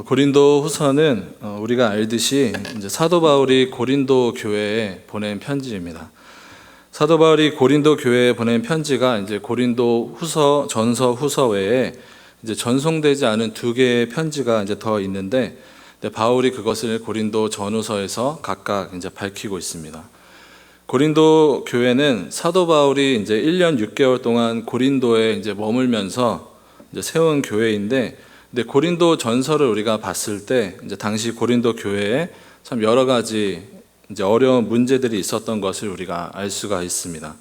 고린도 후서는 우리가 알듯이 이제 사도 바울이 고린도 교회에 보낸 편지입니다. 사도 바울이 고린도 교회에 보낸 편지가 이제 고린도 후서, 전서, 후서 외에 이제 전송되지 않은 두 개의 편지가 이제 더 있는데, 바울이 그것을 고린도 전후서에서 각각 이제 밝히고 있습니다. 고린도 교회는 사도 바울이 이제 1년 6개월 동안 고린도에 이제 머물면서 이제 세운 교회인데, 근데 고린도 전서를 우리가 봤을 때 이제 당시 고린도 교회에 참 여러 가지 이제 어려운 문제들이 있었던 것을 우리가 알 수가 있습니다.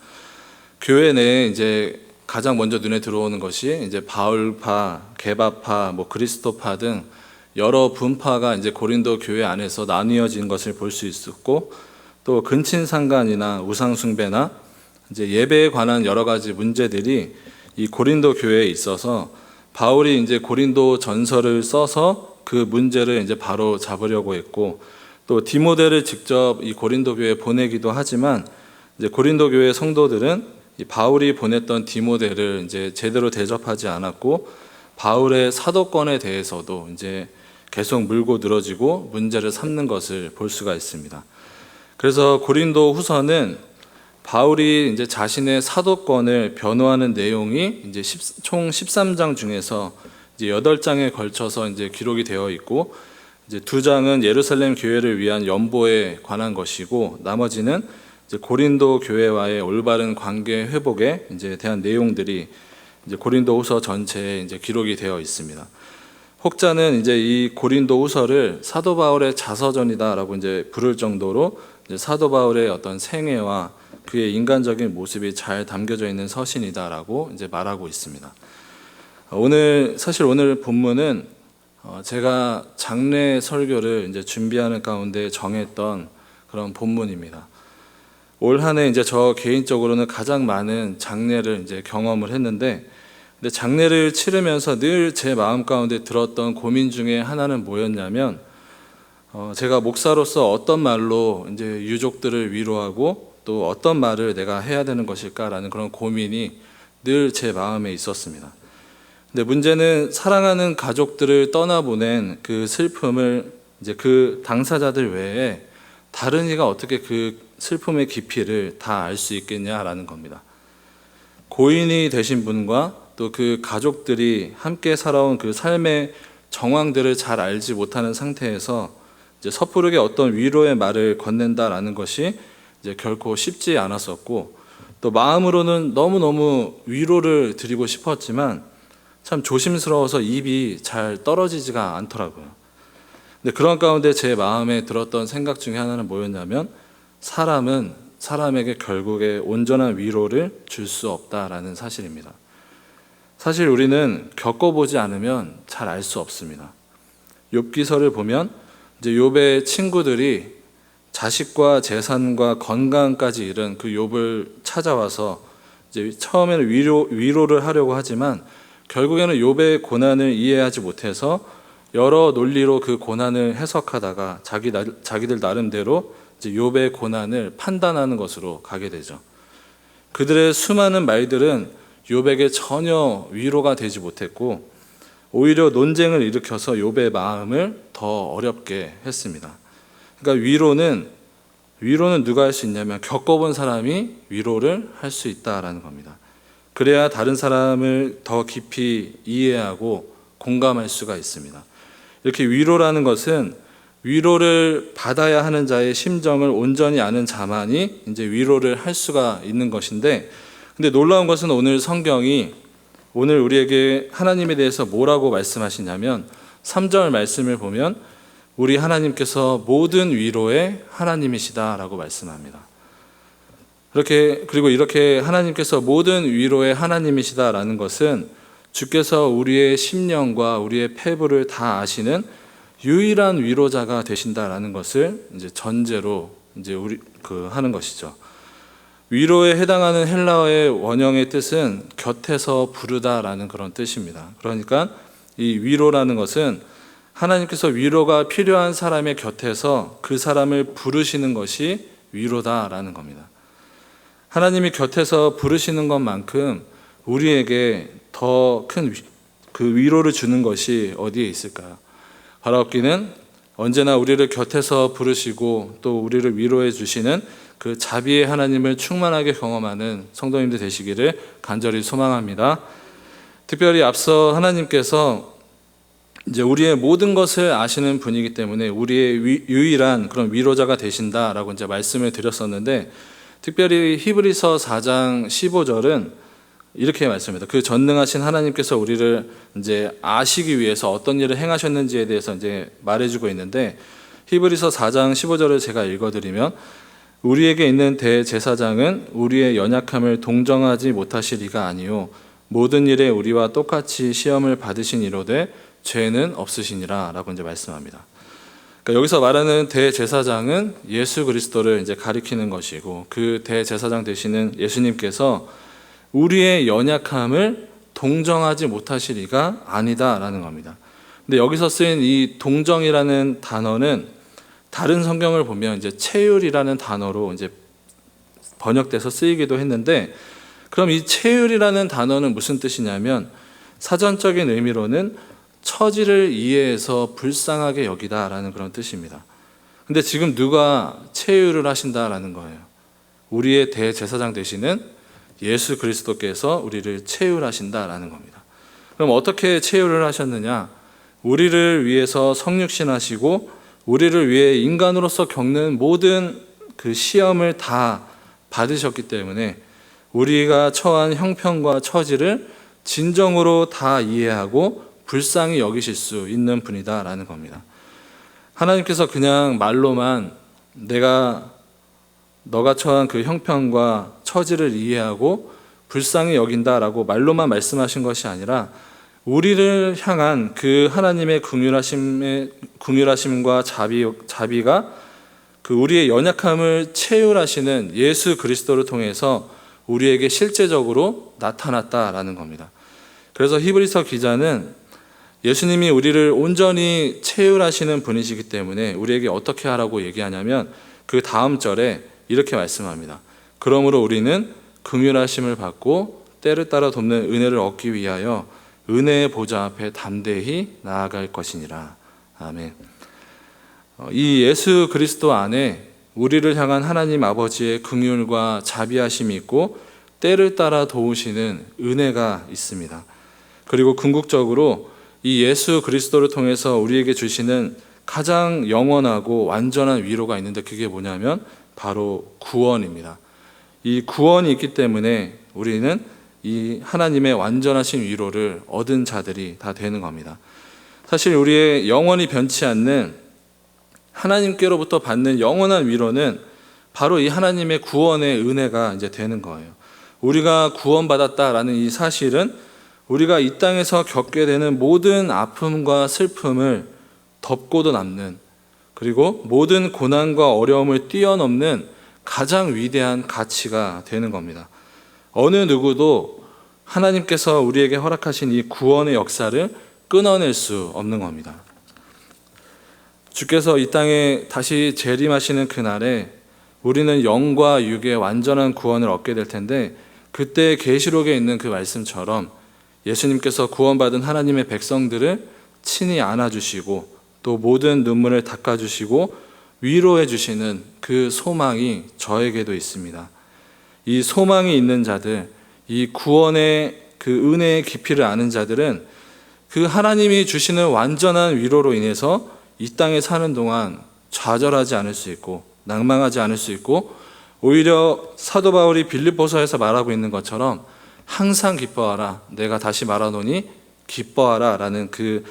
교회 내에 이제 가장 먼저 눈에 들어오는 것이 이제 바울파, 게바파, 그리스도파 등 여러 분파가 이제 고린도 교회 안에서 나뉘어진 것을 볼 수 있었고, 또 근친상간이나 우상숭배나 이제 예배에 관한 여러 가지 문제들이 이 고린도 교회에 있어서 바울이 이제 고린도 전서를 써서 그 문제를 이제 바로 잡으려고 했고, 또 디모데를 직접 이 고린도 교회에 보내기도 하지만 이제 고린도 교회 성도들은 이 바울이 보냈던 디모데를 이제 제대로 대접하지 않았고, 바울의 사도권에 대해서도 이제 계속 물고 늘어지고 문제를 삼는 것을 볼 수가 있습니다. 그래서 고린도 후서는 바울이 이제 자신의 사도권을 변호하는 내용이 이제 총 13장 중에서 이제 8장에 걸쳐서 이제 기록이 되어 있고, 이제 2장은 예루살렘 교회를 위한 연보에 관한 것이고, 나머지는 이제 고린도 교회와의 올바른 관계 회복에 이제 대한 내용들이 이제 고린도후서 전체에 이제 기록이 되어 있습니다. 혹자는 이제 이 고린도후서를 사도 바울의 자서전이다라고 이제 부를 정도로 이제 사도 바울의 어떤 생애와 그의 인간적인 모습이 잘 담겨져 있는 서신이다라고 이제 말하고 있습니다. 사실 오늘 본문은 제가 장례 설교를 이제 준비하는 가운데 정했던 그런 본문입니다. 올 한 해 이제 저 개인적으로는 가장 많은 장례를 이제 경험을 했는데, 근데 장례를 치르면서 늘 제 마음 가운데 들었던 고민 중에 하나는 뭐였냐면, 제가 목사로서 어떤 말로 이제 유족들을 위로하고 또 어떤 말을 내가 해야 되는 것일까라는 그런 고민이 늘 제 마음에 있었습니다. 근데 문제는 사랑하는 가족들을 떠나보낸 그 슬픔을 이제 그 당사자들 외에 다른 이가 어떻게 그 슬픔의 깊이를 다 알 수 있겠냐라는 겁니다. 고인이 되신 분과 또 그 가족들이 함께 살아온 그 삶의 정황들을 잘 알지 못하는 상태에서 이제 섣부르게 어떤 위로의 말을 건넨다라는 것이 이제 결코 쉽지 않았었고, 또 마음으로는 너무너무 위로를 드리고 싶었지만 참 조심스러워서 입이 잘 떨어지지가 않더라고요. 근데 그런 가운데 제 마음에 들었던 생각 중에 하나는 뭐였냐면, 사람은 사람에게 결국에 온전한 위로를 줄 수 없다라는 사실입니다. 사실 우리는 겪어보지 않으면 잘 알 수 없습니다. 욥기서를 보면 이제 욥의 친구들이 자식과 재산과 건강까지 잃은 그 욥을 찾아와서 이제 처음에는 위로를 하려고 하지만 결국에는 욥의 고난을 이해하지 못해서 여러 논리로 그 고난을 해석하다가 자기들 나름대로 이제 욥의 고난을 판단하는 것으로 가게 되죠. 그들의 수많은 말들은 욥에게 전혀 위로가 되지 못했고, 오히려 논쟁을 일으켜서 욥의 마음을 더 어렵게 했습니다. 그러니까 위로는 누가 할 수 있냐면 겪어본 사람이 위로를 할 수 있다라는 겁니다. 그래야 다른 사람을 더 깊이 이해하고 공감할 수가 있습니다. 이렇게 위로라는 것은 위로를 받아야 하는 자의 심정을 온전히 아는 자만이 이제 위로를 할 수가 있는 것인데, 근데 놀라운 것은 오늘 성경이 오늘 우리에게 하나님에 대해서 뭐라고 말씀하시냐면 3절 말씀을 보면 우리 하나님께서 모든 위로의 하나님이시다라고 말씀합니다. 그리고 이렇게 하나님께서 모든 위로의 하나님이시다라는 것은 주께서 우리의 심령과 우리의 패부를 다 아시는 유일한 위로자가 되신다라는 것을 이제 전제로 이제 하는 것이죠. 위로에 해당하는 헬라어의 원형의 뜻은 곁에서 부르다라는 그런 뜻입니다. 그러니까 이 위로라는 것은 하나님께서 위로가 필요한 사람의 곁에서 그 사람을 부르시는 것이 위로다라는 겁니다. 하나님이 곁에서 부르시는 것만큼 우리에게 더 큰 그 위로를 주는 것이 어디에 있을까요? 바라옵기는 언제나 우리를 곁에서 부르시고 또 우리를 위로해 주시는 그 자비의 하나님을 충만하게 경험하는 성도님들 되시기를 간절히 소망합니다. 특별히 앞서 하나님께서 이제 우리의 모든 것을 아시는 분이기 때문에 우리의 유일한 그런 위로자가 되신다라고 이제 말씀을 드렸었는데, 특별히 히브리서 4장 15절은 이렇게 말씀합니다. 그 전능하신 하나님께서 우리를 이제 아시기 위해서 어떤 일을 행하셨는지에 대해서 이제 말해주고 있는데, 히브리서 4장 15절을 제가 읽어드리면, 우리에게 있는 대제사장은 우리의 연약함을 동정하지 못하실 이가 아니요 모든 일에 우리와 똑같이 시험을 받으신 이로되 죄는 없으시니라 라고 이제 말씀합니다. 그러니까 여기서 말하는 대제사장은 예수 그리스도를 이제 가리키는 것이고, 그 대제사장 되시는 예수님께서 우리의 연약함을 동정하지 못하실 이가 아니다라는 겁니다. 근데 여기서 쓰인 이 동정이라는 단어는 다른 성경을 보면 이제 체휼이라는 단어로 이제 번역돼서 쓰이기도 했는데, 그럼 이 체휼이라는 단어는 무슨 뜻이냐면 사전적인 의미로는 처지를 이해해서 불쌍하게 여기다라는 그런 뜻입니다. 근데 지금 누가 체휼을 하신다라는 거예요? 우리의 대제사장 되시는 예수 그리스도께서 우리를 체휼하신다라는 겁니다. 그럼 어떻게 체휼을 하셨느냐? 우리를 위해서 성육신하시고 우리를 위해 인간으로서 겪는 모든 그 시험을 다 받으셨기 때문에 우리가 처한 형편과 처지를 진정으로 다 이해하고 불쌍히 여기실 수 있는 분이다라는 겁니다. 하나님께서 그냥 말로만 너가 처한 그 형편과 처지를 이해하고 불쌍히 여긴다라고 말로만 말씀하신 것이 아니라, 우리를 향한 그 하나님의 긍휼하심과 자비가 그 우리의 연약함을 체휼하시는 예수 그리스도를 통해서 우리에게 실제적으로 나타났다라는 겁니다. 그래서 히브리서 기자는 예수님이 우리를 온전히 체휼하시는 분이시기 때문에 우리에게 어떻게 하라고 얘기하냐면, 그 다음 절에 이렇게 말씀합니다. 그러므로 우리는 긍휼하심을 받고 때를 따라 돕는 은혜를 얻기 위하여 은혜의 보좌 앞에 담대히 나아갈 것이니라. 아멘. 이 예수 그리스도 안에 우리를 향한 하나님 아버지의 긍휼과 자비하심이 있고 때를 따라 도우시는 은혜가 있습니다. 그리고 궁극적으로 이 예수 그리스도를 통해서 우리에게 주시는 가장 영원하고 완전한 위로가 있는데, 그게 뭐냐면 바로 구원입니다. 이 구원이 있기 때문에 우리는 이 하나님의 완전하신 위로를 얻은 자들이 다 되는 겁니다. 사실 우리의 영원히 변치 않는 하나님께로부터 받는 영원한 위로는 바로 이 하나님의 구원의 은혜가 이제 되는 거예요. 우리가 구원받았다라는 이 사실은 우리가 이 땅에서 겪게 되는 모든 아픔과 슬픔을 덮고도 남는, 그리고 모든 고난과 어려움을 뛰어넘는 가장 위대한 가치가 되는 겁니다. 어느 누구도 하나님께서 우리에게 허락하신 이 구원의 역사를 끊어낼 수 없는 겁니다. 주께서 이 땅에 다시 재림하시는 그날에 우리는 영과 육의 완전한 구원을 얻게 될 텐데, 그때 계시록에 있는 그 말씀처럼 예수님께서 구원받은 하나님의 백성들을 친히 안아주시고 또 모든 눈물을 닦아주시고 위로해 주시는 그 소망이 저에게도 있습니다. 이 소망이 있는 자들, 이 구원의 그 은혜의 깊이를 아는 자들은 그 하나님이 주시는 완전한 위로로 인해서 이 땅에 사는 동안 좌절하지 않을 수 있고 낭망하지 않을 수 있고, 오히려 사도 바울이 빌립보서에서 말하고 있는 것처럼 항상 기뻐하라, 내가 다시 말하노니 기뻐하라 라는 그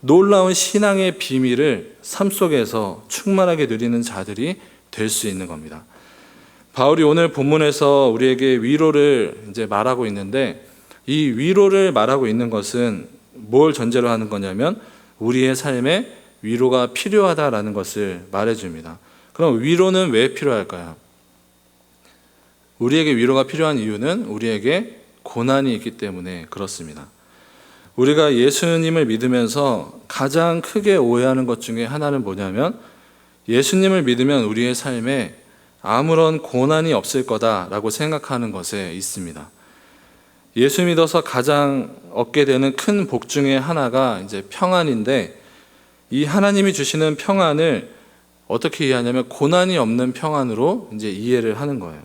놀라운 신앙의 비밀을 삶 속에서 충만하게 누리는 자들이 될 수 있는 겁니다. 바울이 오늘 본문에서 우리에게 위로를 이제 말하고 있는데, 이 위로를 말하고 있는 것은 뭘 전제로 하는 거냐면 우리의 삶에 위로가 필요하다라는 것을 말해줍니다. 그럼 위로는 왜 필요할까요? 우리에게 위로가 필요한 이유는 우리에게 고난이 있기 때문에 그렇습니다. 우리가 예수님을 믿으면서 가장 크게 오해하는 것 중에 하나는 뭐냐면, 예수님을 믿으면 우리의 삶에 아무런 고난이 없을 거다라고 생각하는 것에 있습니다. 예수 믿어서 가장 얻게 되는 큰 복 중에 하나가 이제 평안인데, 이 하나님이 주시는 평안을 어떻게 이해하냐면 고난이 없는 평안으로 이제 이해를 하는 거예요.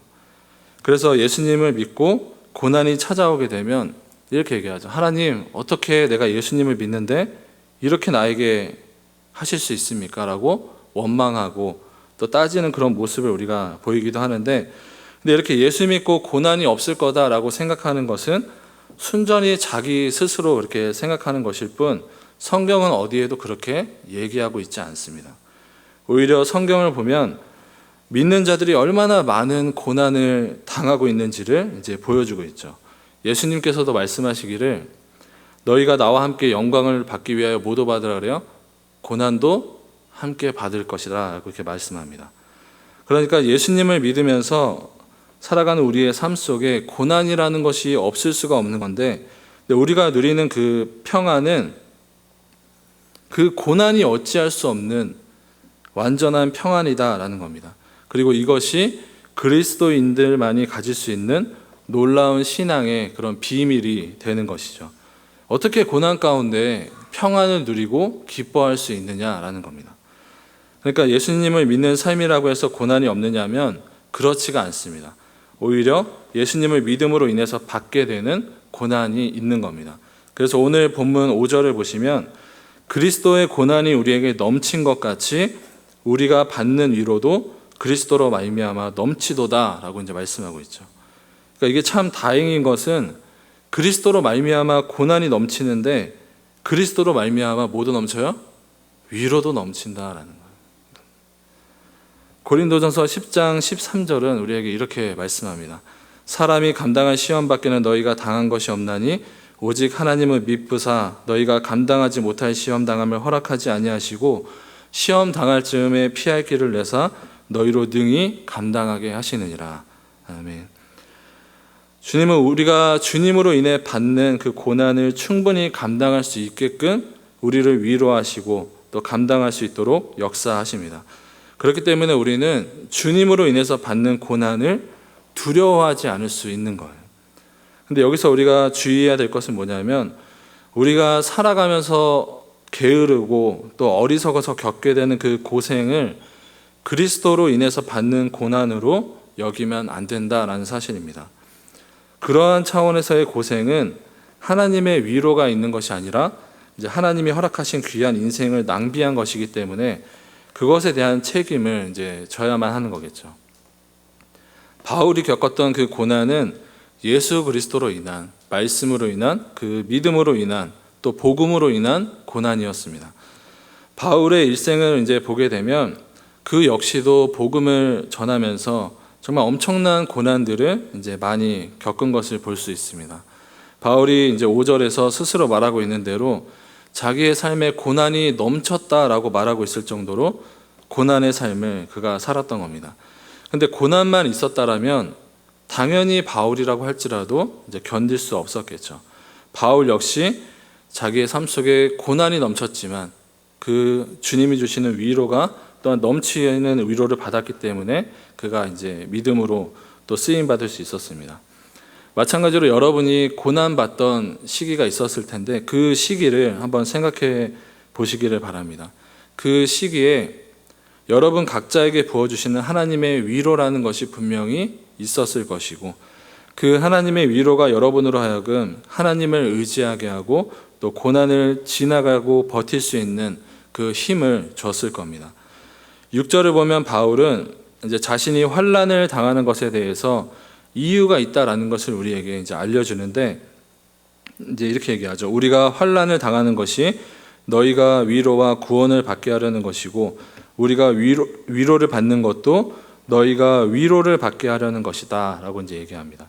그래서 예수님을 믿고 고난이 찾아오게 되면 이렇게 얘기하죠. 하나님, 어떻게 내가 예수님을 믿는데 이렇게 나에게 하실 수 있습니까? 라고 원망하고 또 따지는 그런 모습을 우리가 보이기도 하는데, 근데 이렇게 예수 믿고 고난이 없을 거다라고 생각하는 것은 순전히 자기 스스로 이렇게 생각하는 것일 뿐, 성경은 어디에도 그렇게 얘기하고 있지 않습니다. 오히려 성경을 보면 믿는 자들이 얼마나 많은 고난을 당하고 있는지를 이제 보여주고 있죠. 예수님께서도 말씀하시기를 너희가 나와 함께 영광을 받기 위하여 모두 받으라 그래요. 고난도 함께 받을 것이다 그렇게 말씀합니다. 그러니까 예수님을 믿으면서 살아가는 우리의 삶 속에 고난이라는 것이 없을 수가 없는 건데, 우리가 누리는 그 평안은 그 고난이 어찌할 수 없는 완전한 평안이다라는 겁니다. 그리고 이것이 그리스도인들만이 가질 수 있는 놀라운 신앙의 그런 비밀이 되는 것이죠. 어떻게 고난 가운데 평안을 누리고 기뻐할 수 있느냐라는 겁니다. 그러니까 예수님을 믿는 삶이라고 해서 고난이 없느냐면 그렇지가 않습니다. 오히려 예수님을 믿음으로 인해서 받게 되는 고난이 있는 겁니다. 그래서 오늘 본문 5절을 보시면 그리스도의 고난이 우리에게 넘친 것 같이 우리가 받는 위로도 그리스도로 말미암아 넘치도다라고 이제 말씀하고 있죠. 그러니까 이게 참 다행인 것은 그리스도로 말미암아 고난이 넘치는데 그리스도로 말미암아 뭐도 넘쳐요? 위로도 넘친다라는 거예요. 고린도전서 10장 13절은 우리에게 이렇게 말씀합니다. 사람이 감당할 시험 밖에는 너희가 당한 것이 없나니 오직 하나님은 미쁘사 너희가 감당하지 못할 시험 당함을 허락하지 아니하시고 시험 당할 즈음에 피할 길을 내사 너희로 능히 감당하게 하시느니라. 아멘. 주님은 우리가 주님으로 인해 받는 그 고난을 충분히 감당할 수 있게끔 우리를 위로하시고 또 감당할 수 있도록 역사하십니다. 그렇기 때문에 우리는 주님으로 인해서 받는 고난을 두려워하지 않을 수 있는 거예요. 근데 여기서 우리가 주의해야 될 것은 뭐냐면 우리가 살아가면서 게으르고 또 어리석어서 겪게 되는 그 고생을 그리스도로 인해서 받는 고난으로 여기면 안 된다라는 사실입니다. 그러한 차원에서의 고생은 하나님의 위로가 있는 것이 아니라 이제 하나님이 허락하신 귀한 인생을 낭비한 것이기 때문에 그것에 대한 책임을 이제 져야만 하는 거겠죠. 바울이 겪었던 그 고난은 예수 그리스도로 인한, 말씀으로 인한, 그 믿음으로 인한, 또 복음으로 인한 고난이었습니다. 바울의 일생을 이제 보게 되면 그 역시도 복음을 전하면서 정말 엄청난 고난들을 이제 많이 겪은 것을 볼 수 있습니다. 바울이 이제 5절에서 스스로 말하고 있는 대로 자기의 삶에 고난이 넘쳤다라고 말하고 있을 정도로 고난의 삶을 그가 살았던 겁니다. 근데 고난만 있었다라면 당연히 바울이라고 할지라도 이제 견딜 수 없었겠죠. 바울 역시 자기의 삶 속에 고난이 넘쳤지만 그 주님이 주시는 위로가 또한 넘치는 위로를 받았기 때문에 그가 이제 믿음으로 또 쓰임 받을 수 있었습니다. 마찬가지로 여러분이 고난받던 시기가 있었을 텐데 그 시기를 한번 생각해 보시기를 바랍니다. 그 시기에 여러분 각자에게 부어주시는 하나님의 위로라는 것이 분명히 있었을 것이고 그 하나님의 위로가 여러분으로 하여금 하나님을 의지하게 하고 또 고난을 지나가고 버틸 수 있는 그 힘을 줬을 겁니다. 6절을 보면 바울은 이제 자신이 환난을 당하는 것에 대해서 이유가 있다라는 것을 우리에게 이제 알려주는데 이제 이렇게 얘기하죠. 우리가 환난을 당하는 것이 너희가 위로와 구원을 받게 하려는 것이고 우리가 위로를 받는 것도 너희가 위로를 받게 하려는 것이다 라고 이제 얘기합니다.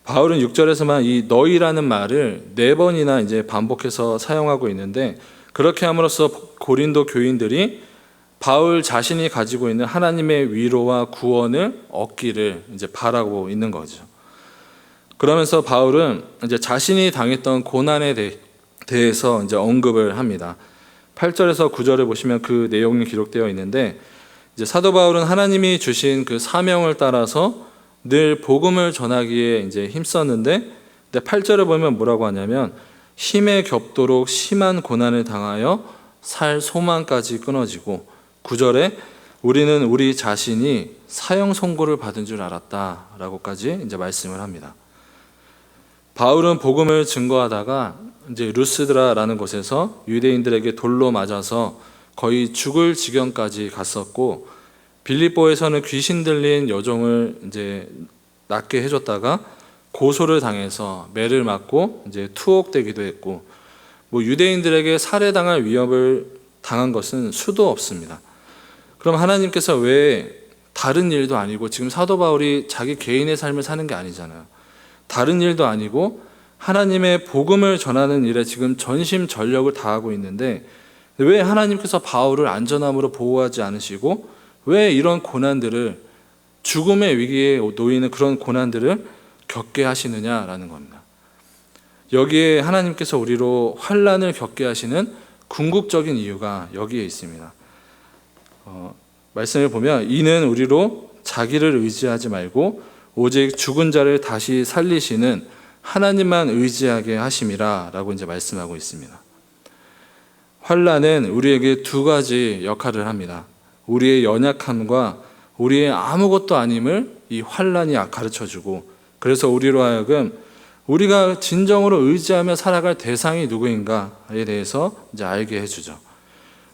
바울은 6절에서만 이 너희라는 말을 4번이나 이제 반복해서 사용하고 있는데 그렇게 함으로써 고린도 교인들이 바울 자신이 가지고 있는 하나님의 위로와 구원을 얻기를 이제 바라고 있는 거죠. 그러면서 바울은 이제 자신이 당했던 고난에 대해서 이제 언급을 합니다. 8절에서 9절을 보시면 그 내용이 기록되어 있는데 이제 사도 바울은 하나님이 주신 그 사명을 따라서 늘 복음을 전하기에 이제 힘썼는데 8절을 보면 뭐라고 하냐면 힘에 겹도록 심한 고난을 당하여 살 소망까지 끊어지고 9절에 우리는 우리 자신이 사형 선고를 받은 줄 알았다라고까지 이제 말씀을 합니다. 바울은 복음을 증거하다가 이제 루스드라라는 곳에서 유대인들에게 돌로 맞아서 거의 죽을 지경까지 갔었고, 빌립보에서는 귀신 들린 여종을 이제 낫게 해줬다가 고소를 당해서 매를 맞고 이제 투옥되기도 했고, 뭐 유대인들에게 살해당할 위협을 당한 것은 수도 없습니다. 그럼 하나님께서 왜 다른 일도 아니고, 지금 사도 바울이 자기 개인의 삶을 사는 게 아니잖아요. 다른 일도 아니고 하나님의 복음을 전하는 일에 지금 전심전력을 다하고 있는데, 왜 하나님께서 바울을 안전함으로 보호하지 않으시고 왜 이런 고난들을, 죽음의 위기에 놓이는 그런 고난들을 겪게 하시느냐라는 겁니다. 여기에 하나님께서 우리로 환난을 겪게 하시는 궁극적인 이유가 여기에 있습니다. 말씀을 보면 이는 우리로 자기를 의지하지 말고 오직 죽은 자를 다시 살리시는 하나님만 의지하게 하심이라 라고 이제 말씀하고 있습니다. 환난은 우리에게 두 가지 역할을 합니다. 우리의 연약함과 우리의 아무것도 아님을 이 환난이 가르쳐주고, 그래서 우리로 하여금 우리가 진정으로 의지하며 살아갈 대상이 누구인가에 대해서 이제 알게 해주죠.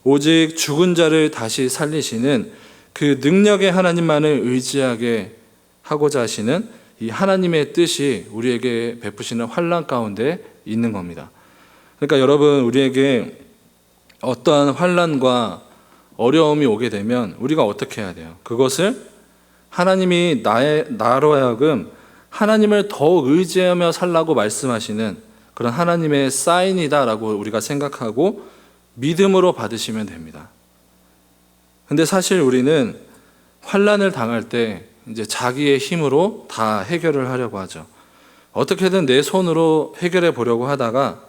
오직 죽은 자를 다시 살리시는 그 능력의 하나님만을 의지하게 하고자 하시는 이 하나님의 뜻이 우리에게 베푸시는 환난 가운데 있는 겁니다. 그러니까 여러분, 우리에게 어떠한 환난과 어려움이 오게 되면 우리가 어떻게 해야 돼요? 그것을 하나님이 나로 하여금 하나님을 더욱 의지하며 살라고 말씀하시는 그런 하나님의 사인이다라고 우리가 생각하고 믿음으로 받으시면 됩니다. 근데 사실 우리는 환난을 당할 때 이제 자기의 힘으로 다 해결을 하려고 하죠. 어떻게든 내 손으로 해결해 보려고 하다가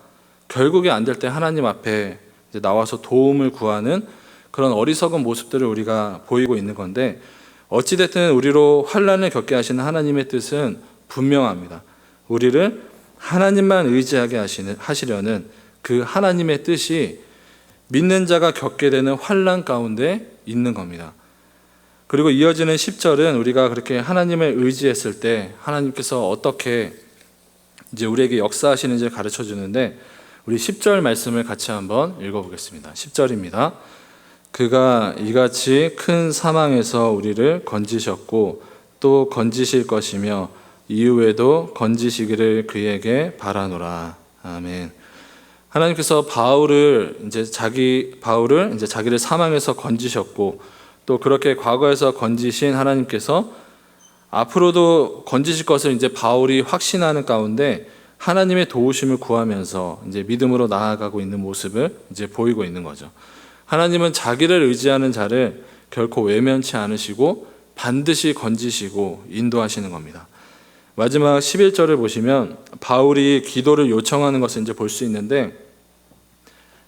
결국에 안 될 때 하나님 앞에 이제 나와서 도움을 구하는 그런 어리석은 모습들을 우리가 보이고 있는 건데, 어찌됐든 우리로 환난을 겪게 하시는 하나님의 뜻은 분명합니다. 우리를 하나님만 의지하게 하시려는 그 하나님의 뜻이 믿는 자가 겪게 되는 환난 가운데 있는 겁니다. 그리고 이어지는 10절은 우리가 그렇게 하나님을 의지했을 때 하나님께서 어떻게 이제 우리에게 역사하시는지를 가르쳐 주는데, 우리 10절 말씀을 같이 한번 읽어보겠습니다. 10절입니다. 그가 이같이 큰 사망에서 우리를 건지셨고 또 건지실 것이며 이후에도 건지시기를 그에게 바라노라. 아멘. 하나님께서 바울을 이제 자기를 사망에서 건지셨고, 또 그렇게 과거에서 건지신 하나님께서 앞으로도 건지실 것을 이제 바울이 확신하는 가운데 하나님의 도우심을 구하면서 이제 믿음으로 나아가고 있는 모습을 이제 보이고 있는 거죠. 하나님은 자기를 의지하는 자를 결코 외면치 않으시고 반드시 건지시고 인도하시는 겁니다. 마지막 11절을 보시면 바울이 기도를 요청하는 것을 이제 볼 수 있는데,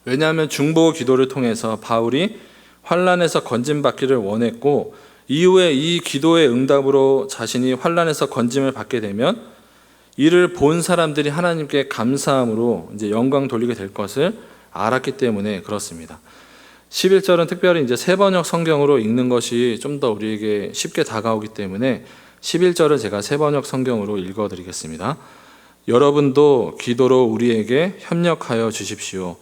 왜냐하면 중보 기도를 통해서 바울이 환난에서 건짐받기를 원했고, 이후에 이 기도의 응답으로 자신이 환난에서 건짐을 받게 되면 이를 본 사람들이 하나님께 감사함으로 이제 영광 돌리게 될 것을 알았기 때문에 그렇습니다. 11절은 특별히 이제 세번역 성경으로 읽는 것이 좀 더 우리에게 쉽게 다가오기 때문에 11절을 제가 세번역 성경으로 읽어드리겠습니다. 여러분도 기도로 우리에게 협력하여 주십시오.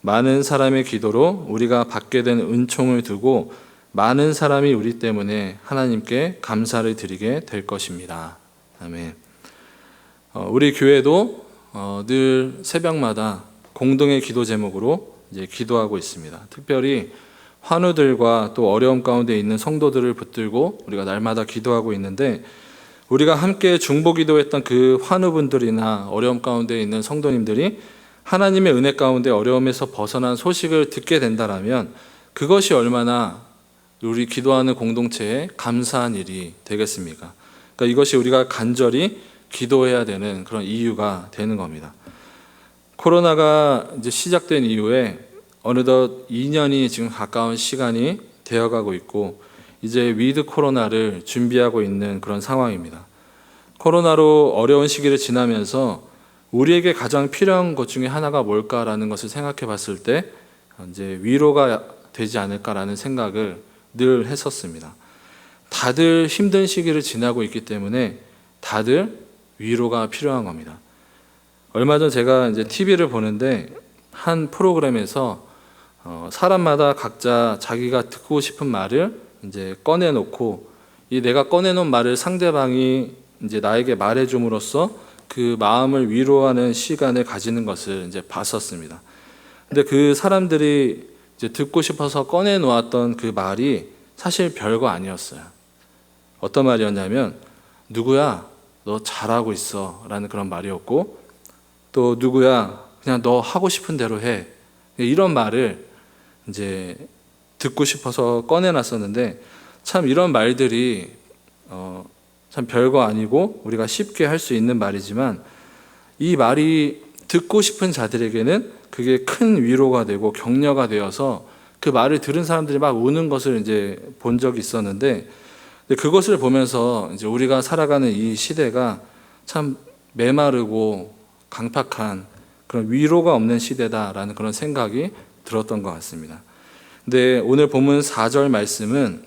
많은 사람의 기도로 우리가 받게 된 은총을 두고 많은 사람이 우리 때문에 하나님께 감사를 드리게 될 것입니다. 아멘. 우리 교회도 늘 새벽마다 공동의 기도 제목으로 이제 기도하고 있습니다. 특별히 환우들과 또 어려움 가운데 있는 성도들을 붙들고 우리가 날마다 기도하고 있는데, 우리가 함께 중보 기도했던 그 환우분들이나 어려움 가운데 있는 성도님들이 하나님의 은혜 가운데 어려움에서 벗어난 소식을 듣게 된다라면 그것이 얼마나 우리 기도하는 공동체에 감사한 일이 되겠습니까? 그러니까 이것이 우리가 간절히 기도해야 되는 그런 이유가 되는 겁니다. 코로나가 이제 시작된 이후에 어느덧 2년이 지금 가까운 시간이 되어가고 있고, 이제 위드 코로나를 준비하고 있는 그런 상황입니다. 코로나로 어려운 시기를 지나면서 우리에게 가장 필요한 것 중에 하나가 뭘까라는 것을 생각해 봤을 때 이제 위로가 되지 않을까라는 생각을 늘 했었습니다. 다들 힘든 시기를 지나고 있기 때문에 다들 위로가 필요한 겁니다. 얼마 전 제가 이제 TV를 보는데 한 프로그램에서 사람마다 각자 자기가 듣고 싶은 말을 이제 꺼내놓고 이 내가 꺼내놓은 말을 상대방이 이제 나에게 말해줌으로써 그 마음을 위로하는 시간을 가지는 것을 이제 봤었습니다. 근데 그 사람들이 이제 듣고 싶어서 꺼내놓았던 그 말이 사실 별거 아니었어요. 어떤 말이었냐면 누구야 너 잘하고 있어 라는 그런 말이었고, 또 누구야 그냥 너 하고 싶은 대로 해, 이런 말을 이제 듣고 싶어서 꺼내놨었는데, 참 이런 말들이 참 별거 아니고 우리가 쉽게 할 수 있는 말이지만 이 말이 듣고 싶은 자들에게는 그게 큰 위로가 되고 격려가 되어서 그 말을 들은 사람들이 막 우는 것을 이제 본 적이 있었는데, 그것을 보면서 이제 우리가 살아가는 이 시대가 참 메마르고 강팍한 그런 위로가 없는 시대다라는 그런 생각이 들었던 것 같습니다. 근데 오늘 본문 4절 말씀은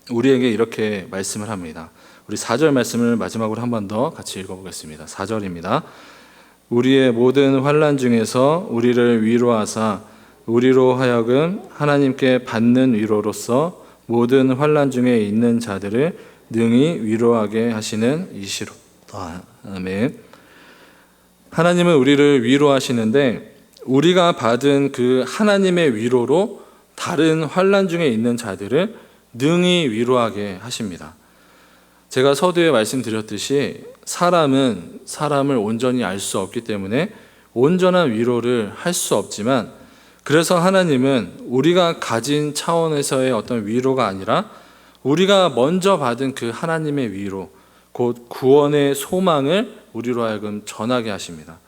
우리에게 이렇게 말씀을 합니다. 우리 4절 말씀을 마지막으로 한 번 더 같이 읽어보겠습니다. 4절입니다. 우리의 모든 환난 중에서 우리를 위로하사 우리로 하여금 하나님께 받는 위로로서 모든 환난 중에 있는 자들을 능히 위로하게 하시는 이시로. 아멘. 하나님은 우리를 위로하시는데 우리가 받은 그 하나님의 위로로 다른 환난 중에 있는 자들을 능히 위로하게 하십니다. 제가 서두에 말씀드렸듯이 사람은 사람을 온전히 알 수 없기 때문에 온전한 위로를 할 수 없지만, 그래서 하나님은 우리가 가진 차원에서의 어떤 위로가 아니라 우리가 먼저 받은 그 하나님의 위로, 곧 구원의 소망을 우리로 하여금 전하게 하십니다.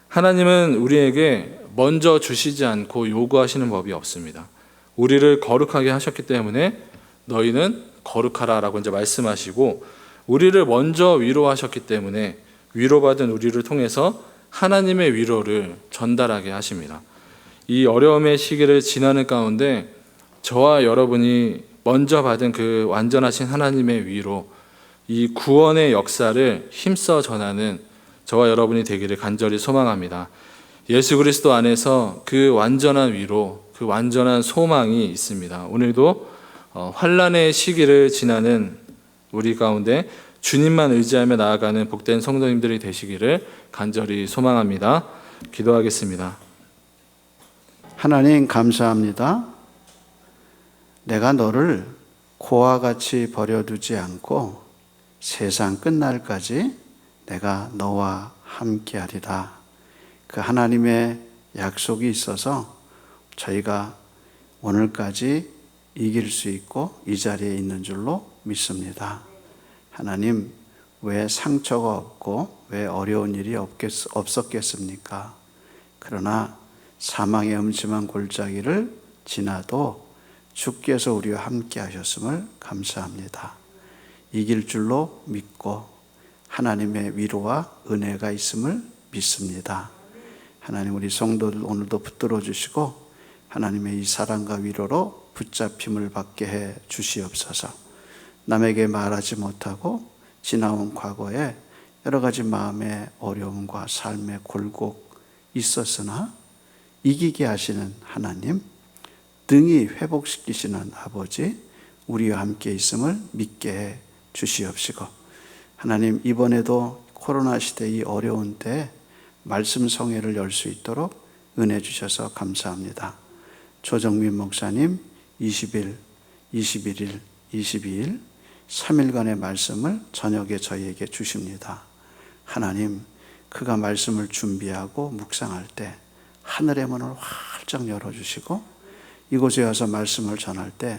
하나님은 우리에게 먼저 주시지 않고 요구하시는 법이 없습니다. 우리를 거룩하게 하셨기 때문에 너희는 거룩하라 라고 이제 말씀하시고, 우리를 먼저 위로하셨기 때문에 위로받은 우리를 통해서 하나님의 위로를 전달하게 하십니다. 이 어려움의 시기를 지나는 가운데 저와 여러분이 먼저 받은 그 완전하신 하나님의 위로, 이 구원의 역사를 힘써 전하는 저와 여러분이 되기를 간절히 소망합니다. 예수 그리스도 안에서 그 완전한 위로, 그 완전한 소망이 있습니다. 오늘도 환난의 시기를 지나는 우리 가운데 주님만 의지하며 나아가는 복된 성도님들이 되시기를 간절히 소망합니다. 기도하겠습니다. 하나님 감사합니다. 내가 너를 고와 같이 버려두지 않고 세상 끝날까지 내가 너와 함께하리라. 그 하나님의 약속이 있어서 저희가 오늘까지 이길 수 있고 이 자리에 있는 줄로 믿습니다. 하나님, 왜 상처가 없고 왜 어려운 일이 없었겠습니까? 그러나 사망의 음침한 골짜기를 지나도 주께서 우리와 함께 하셨음을 감사합니다. 이길 줄로 믿고 하나님의 위로와 은혜가 있음을 믿습니다. 하나님, 우리 성도들 오늘도 붙들어 주시고 하나님의 이 사랑과 위로로 붙잡힘을 받게 해 주시옵소서. 남에게 말하지 못하고 지나온 과거에 여러 가지 마음의 어려움과 삶의 굴곡 있었으나 이기게 하시는 하나님, 능히 회복시키시는 아버지, 우리와 함께 있음을 믿게 해 주시옵시고, 하나님, 이번에도 코로나 시대 이 어려운 때에 말씀 성회를 열 수 있도록 은혜 주셔서 감사합니다. 조정민 목사님 20일, 21일, 22일 3일간의 말씀을 저녁에 저희에게 주십니다. 하나님, 그가 말씀을 준비하고 묵상할 때 하늘의 문을 활짝 열어주시고 이곳에 와서 말씀을 전할 때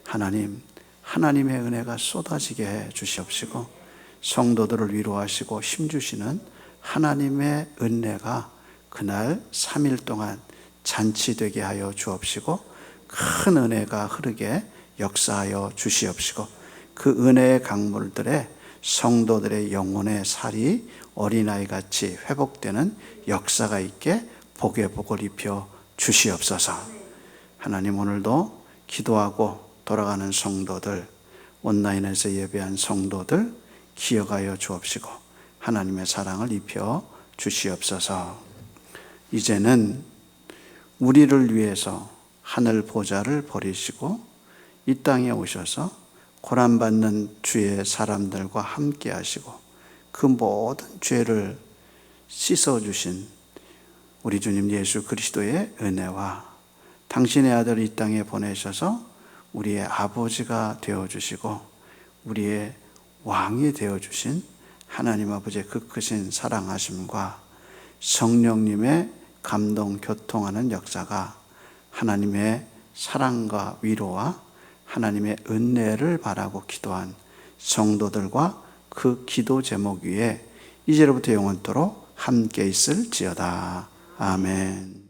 하나님, 하나님의 은혜가 쏟아지게 해 주시옵시고 성도들을 위로하시고 힘주시는 하나님의 은혜가 그날 3일 동안 잔치되게 하여 주옵시고 큰 은혜가 흐르게 역사하여 주시옵시고 그 은혜의 강물들에 성도들의 영혼의 살이 어린아이같이 회복되는 역사가 있게 복에 복을 입혀 주시옵소서. 하나님, 오늘도 기도하고 돌아가는 성도들, 온라인에서 예배한 성도들 기억하여 주옵시고 하나님의 사랑을 입혀 주시옵소서. 이제는 우리를 위해서 하늘 보좌를 버리시고 이 땅에 오셔서 고난받는 주의 사람들과 함께 하시고 그 모든 죄를 씻어주신 우리 주님 예수 그리스도의 은혜와 당신의 아들 이 땅에 보내셔서 우리의 아버지가 되어주시고 우리의 왕이 되어주신 하나님 아버지의 그 크신 사랑하심과 성령님의 감동 교통하는 역사가 하나님의 사랑과 위로와 하나님의 은혜를 바라고 기도한 성도들과 그 기도 제목 위에 이제로부터 영원토록 함께 있을지어다. 아멘.